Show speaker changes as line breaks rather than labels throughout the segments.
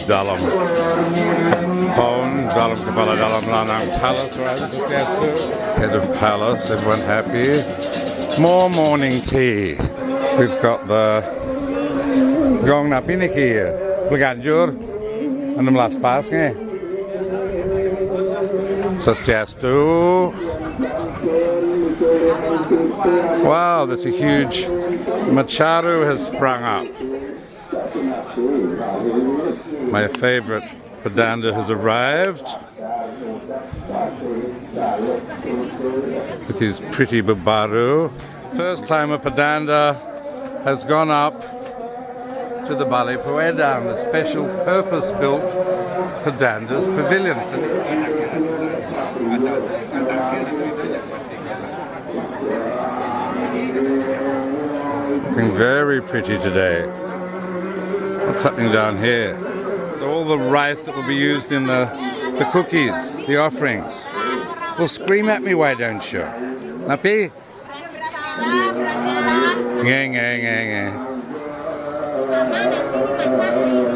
dalam Kepaon, dalam kepala dalam lanang palace, right? Head of palace, everyone happy. More morning tea. We've got the gong napi ni kia, berganjur, Pemelaspasan. Swastiastu. Wow, there's a huge macharu has sprung up. My favorite Pedanda has arrived with his pretty babaru. First time a Pedanda has gone up to the Balai Puedan, the special purpose-built Pedanda's pavilions. Looking very pretty today. What's happening down here? So all the rice that will be used in the cookies, the offerings. Well, scream at me, why don't you? Napi?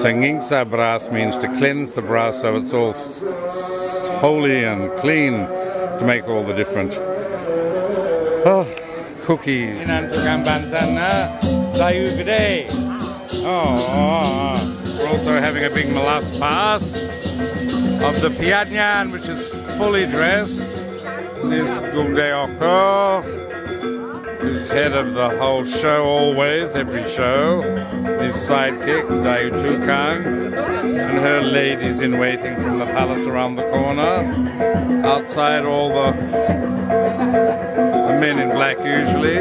So Ngingsah Beras means to cleanse the brass so it's all holy and clean to make all the different cookies. We're also having a big Pemelaspasan of the Piadnyan, which is fully dressed. There's Geria, who's head of the whole show always, every show. His sidekick, Dayu Tukang, and her ladies in waiting from the palace around the corner. Outside, all the men in black usually.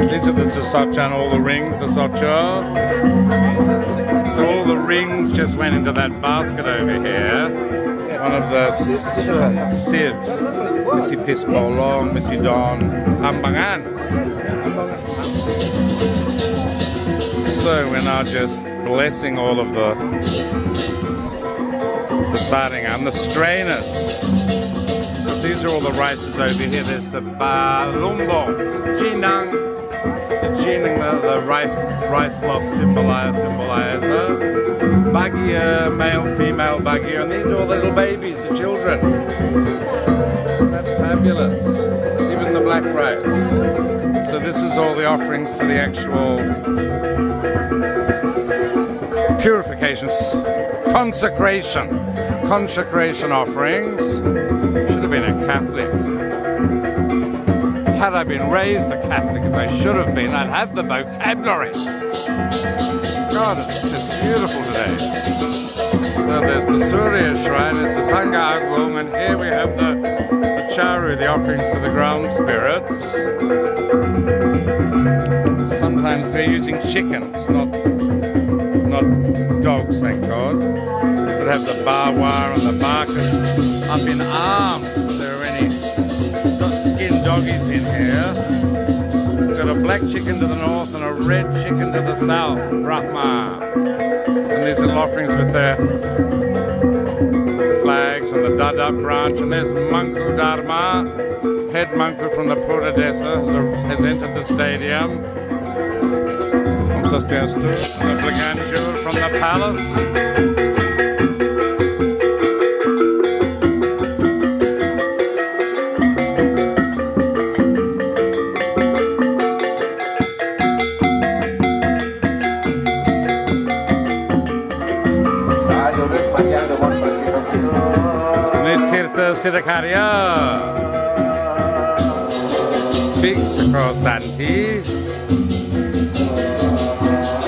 These are the Sasochan, all the rings, the Socha. So all the rings just went into that basket over here. One of the sieves. Missy Pispolong, Missy Don, Hambangan. So we're now just blessing all of the saringan, the strainers. These are all the rices over here. There's the Balumbo, Jinang, the Jinang, the rice loaf symbolizer, Bagia, male, female Bagia, and these are all the little babies, the children. Isn't that fabulous? Even the black rice. So this is all the offerings for the actual purifications, consecration offerings. Should have been a Catholic. Had I been raised a Catholic, as I should have been, I'd have the vocabulary. God, it's just beautiful today. So there's the Surya Shrine, it's the Sangha Agung, and here we have the Charu, the offerings to the ground spirits. Sometimes we're using chickens, not dogs, thank God. We'll have the Bawa and the Barkas up in arms. If there are any skinned doggies in here. We've got a black chicken to the north and a red chicken to the south, Brahma. And these little offerings with their flags and the Dadap branch. And there's Manku Dharma, head Manku from the Pura Desa, has entered the stadium. The Blaganjur from the palace. Nitirta Siddhakarya. Big Santi.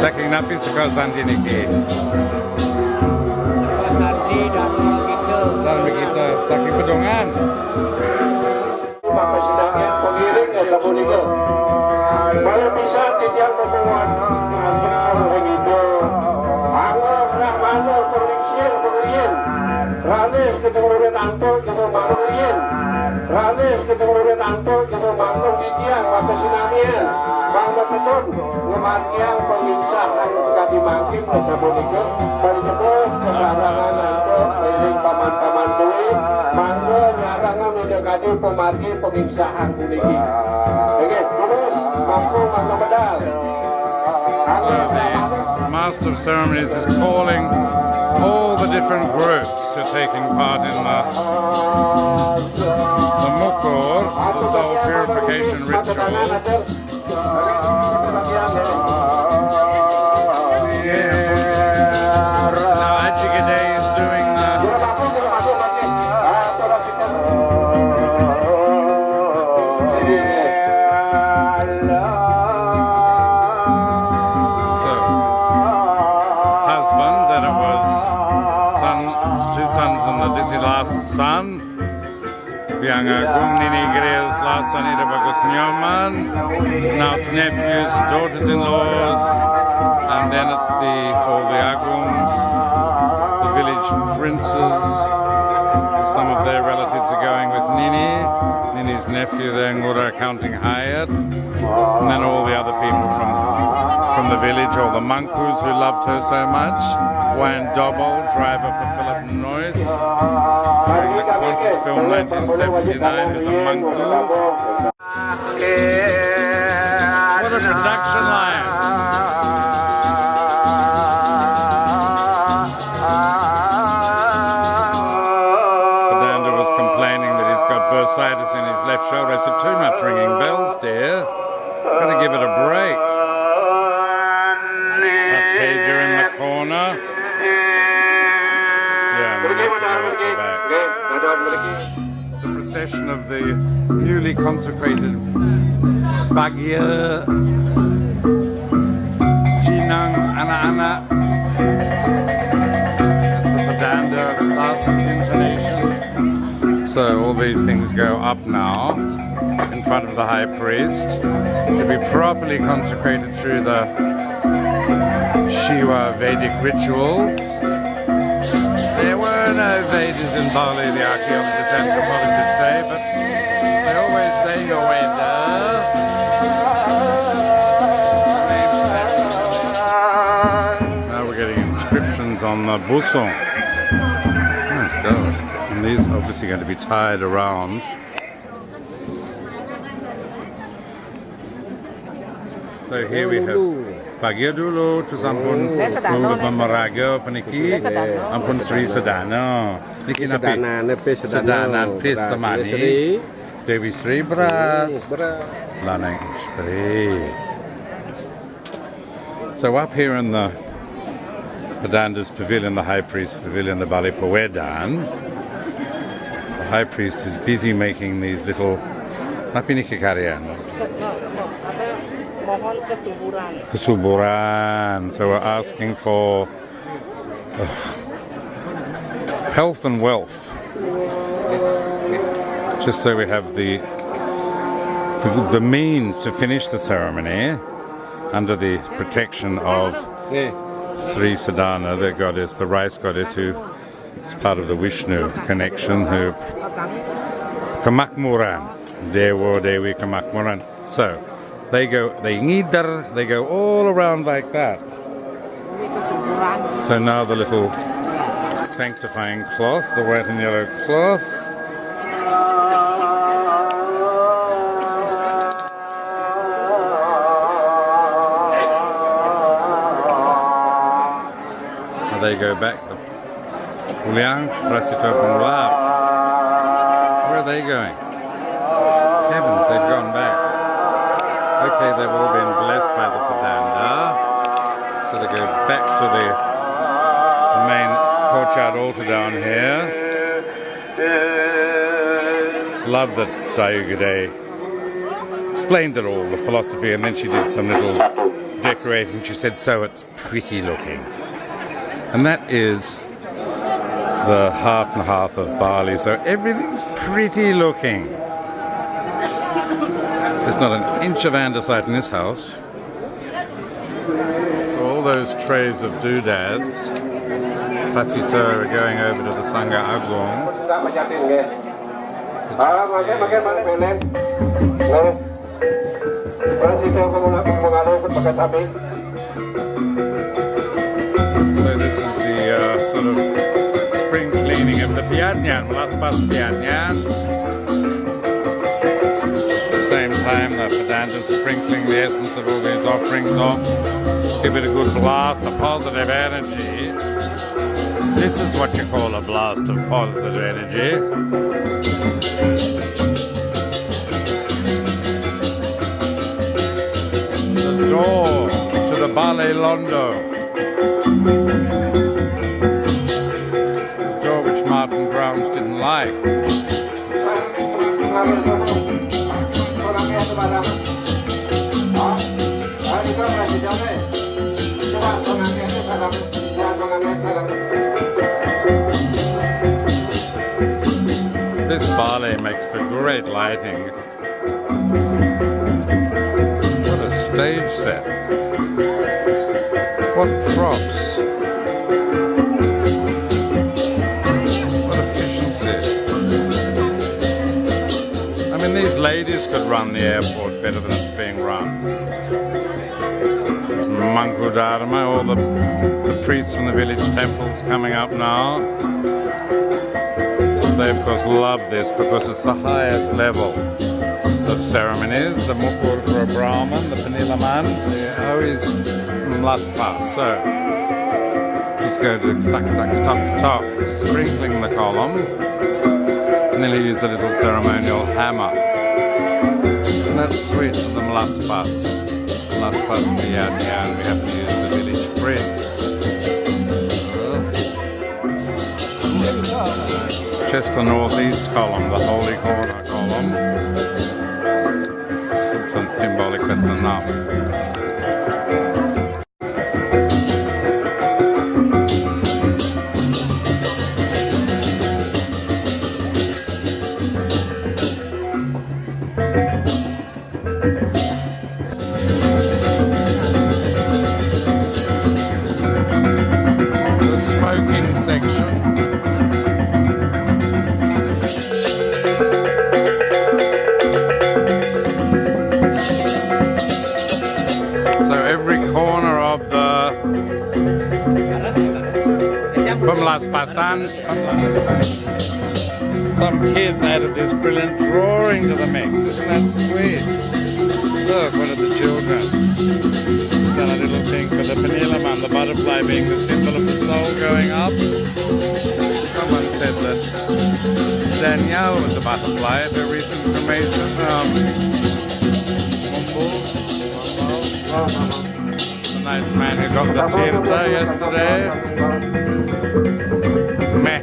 Saking napi suka santi niki.
Suka santi dan begitu.
Saking pedongan.
Maka sedangnya pengilingnya sabunigo. Supaya bisa tidak membuat orang itu. Angor nak mana periksir pengirian. Ralis ketemuran antor ketemu pengirian. Ralis ketemuran antor ketemu mantul di tiang maka sinamian. Bang Betul, ngemarkiang penginsaan suka dimangkim ke sabunigo. Perikebos kesarangan antor keliling paman-paman tulis. Mangga nyarangan mendekati pemargi penginsaan kuniki. Oke, terus mampu mangga medal.
So the Master of Ceremonies is calling all the different groups are taking part in the mukur, the soul purification rituals. Now Ajigade is doing husband, then it was two sons and the dizzy last son. Yang Agung Nini Geria's last son Ida Bagus Nyoman. Now it's nephews and daughters-in-laws, and then it's all the Agungs, the village princes. Some of their relatives are going with Nini. Nini's nephew there, Ngura, counting Hayat, and then all the other people from the village, all the Mankus who loved her so much. Wan Dobol, driver for Philip Noyce, during the Qantas film 1979, who's a Manku. What a production line! Pedanda was complaining that he's got bursitis in his left shoulder. I said, too much ringing bells, dear. Gotta give it a break. Arcadia in the corner. Yeah, and then have to go at the back. The procession of the newly consecrated Bagya Jinang Ana as the Pedanda starts his intonations. So all these things go up now in front of the high priest to be properly consecrated through the Shiva Vedic rituals. There were no Vedas in Bali, the archaeologists and anthropologists say, but they always say your Veda. Now we're getting inscriptions on the busong. Oh God. And these are obviously going to be tied around. So here we have Bagya dulu, terus ampun dulu pemeraga peniki, ampun Sri Sedana, niki napi Sedana Pis temani, Dewi Sri Beras, Lanang Istri. So up here in the Pedanda's pavilion, the high priest's pavilion, the Bali Pawedan, the high priest is busy making these little napi niki karyan. Kesuburan. So we're asking for health and wealth, just so we have the means to finish the ceremony under the protection of Sri Sadhana, the goddess, the rice goddess, who is part of the Vishnu connection, who Kamakmuran, Dewo Dewi Kamakmuran. So they go all around like that. So now the little sanctifying cloth, the white and yellow cloth. Now they go back. Uliang, Prasito Pumlap. Where are they going? Heavens, they've gone back. Okay, they've all been blessed by the Pedanda. So they go back to the main courtyard altar down here. Love that Dayugade explained it all, the philosophy, and then she did some little decorating. She said, so it's pretty looking. And that is the heart and hearth of Bali. So everything's pretty looking. There's not an inch of andesite in this house. So all those trays of doodads, Pasito, are going over to the Sangha Agung. So this is the sort of spring cleaning of the Piadnyan, Pemelaspasan Piadnyan. At the same time, the Pedanda's sprinkling the essence of all these offerings off. Give it a good blast, a positive energy. This is what you call a blast of positive energy. The door to the Ballet Londo. The door which Martin Grounds didn't like. This ballet makes for great lighting. What a stage set. What props. What efficiency. I mean, these ladies could run the airport better than it's being run. It's Mangku Dharma, all the priests from the village temples coming up now. They of course love this because it's the highest level of ceremonies. The Mukur for a Brahmin, the Panilaman, the O is Pemelaspasan. So he's going to tuck, tuck, tuck, tuck, sprinkling the column, and then he used the little ceremonial hammer. Isn't that sweet for the Pemelaspasan Piadnyan? We have to use the village priests. Just the northeast column, the holy corner column. It's symbolic, that's enough. The smoking section. Pemelaspasan. Some kids added this brilliant drawing to the mix. Isn't that sweet? Look, one of the children. Done a little thing for the Panilaman, the butterfly being the symbol of the soul going up. Someone said that Danielle was a butterfly at her recent cremation. The nice man who got the tinta yesterday. Meh.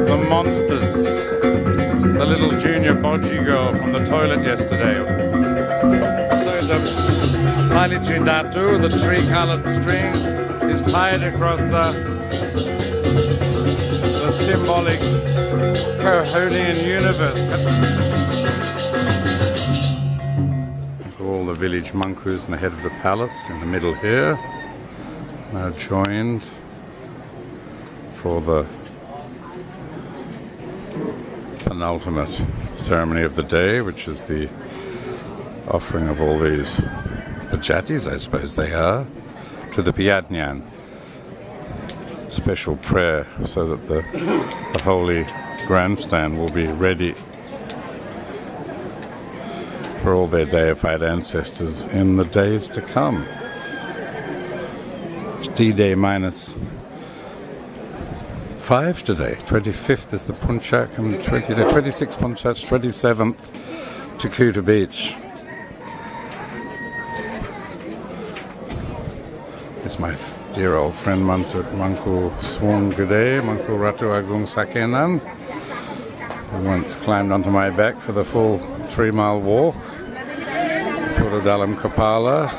The monsters. The little junior bodgy girl from the toilet yesterday. So the Stali Chindatu, the tree-colored string, is tied across the symbolic Kerhonian universe. So all the village monkus in the head of the palace in the middle here. Now joined for the penultimate ceremony of the day, which is the offering of all these pajatis, I suppose they are, to the Piadnyan. Special prayer so that the holy grandstand will be ready for all their deified ancestors in the days to come. It's D-Day minus 5 today. 25th is the Punchak, and the 26th Punchak, 27th to Kuta Beach. It's my dear old friend Mangku Swung Gede, Mangku Ratu Agung Sakenan, who once climbed onto my back for the full 3-mile walk for the Dalam Kapala.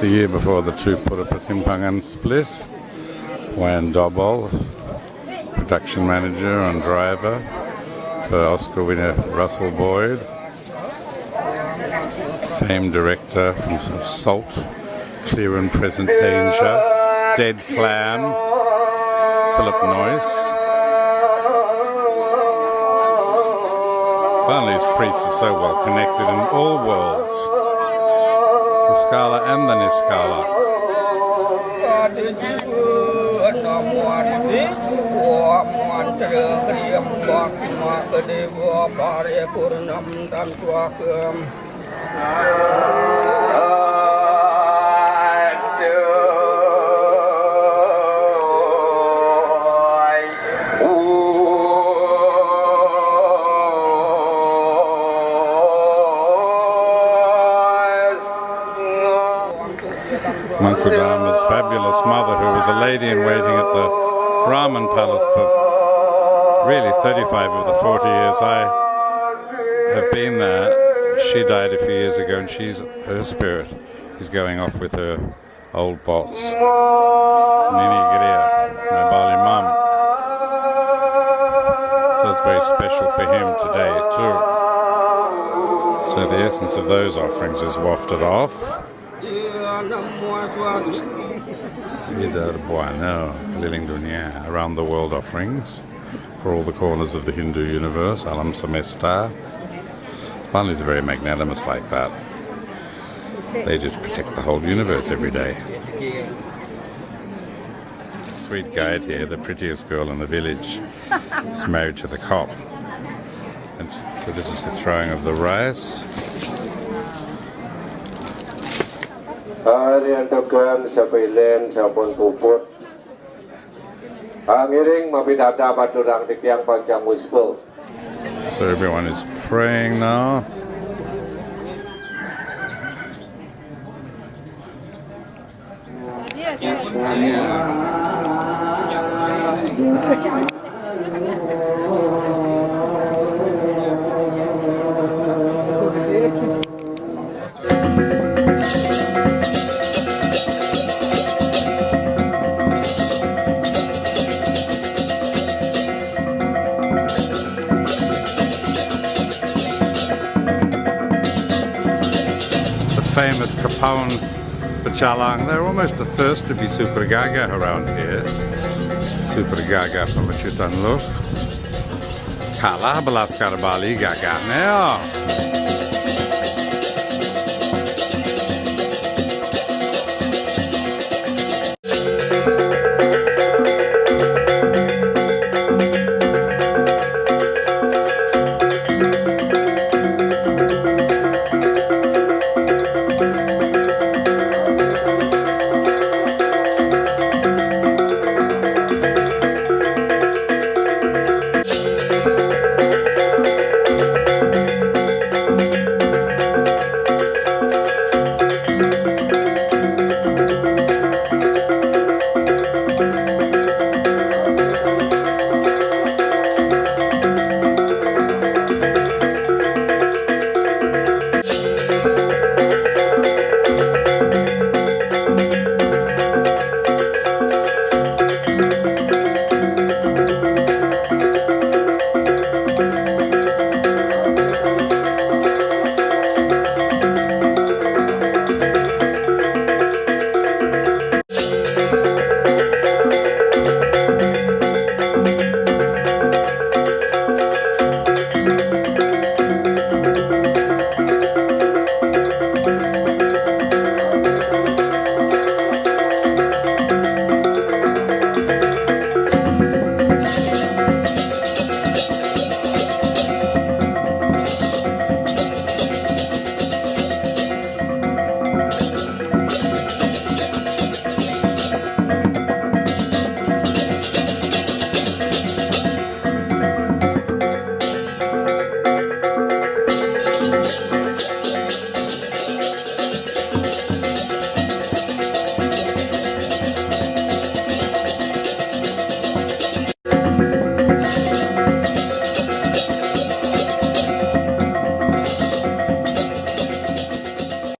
The year before the two Pura Pasimpangan split, Wayan Dobol, production manager and driver for Oscar winner Russell Boyd, famed director of Salt, Clear and Present Danger, Dead Clam, Philip Noyce. Burnley's priests are so well connected in all worlds, the Scala and the Niscala. Kudama's fabulous mother, who was a lady in waiting at the Brahman Palace for really 35 of the 40 years I have been there. She died a few years ago, and her spirit is going off with her old boss, Nini Geria, my Bali mum. So it's very special for him today too. So the essence of those offerings is wafted off. Around the world offerings for all the corners of the Hindu universe, Alam Samesta. Balis are very magnanimous like that. They just protect the whole universe every day. Sweet guide here, the prettiest girl in the village, is married to the cop. And so this is the throwing of the rice. So everyone is praying now. Famous Kepaon Bacalang. They're almost the first to be super gaga around here. Super gaga pamachutan look. Kalah belaskar Bali gaga now.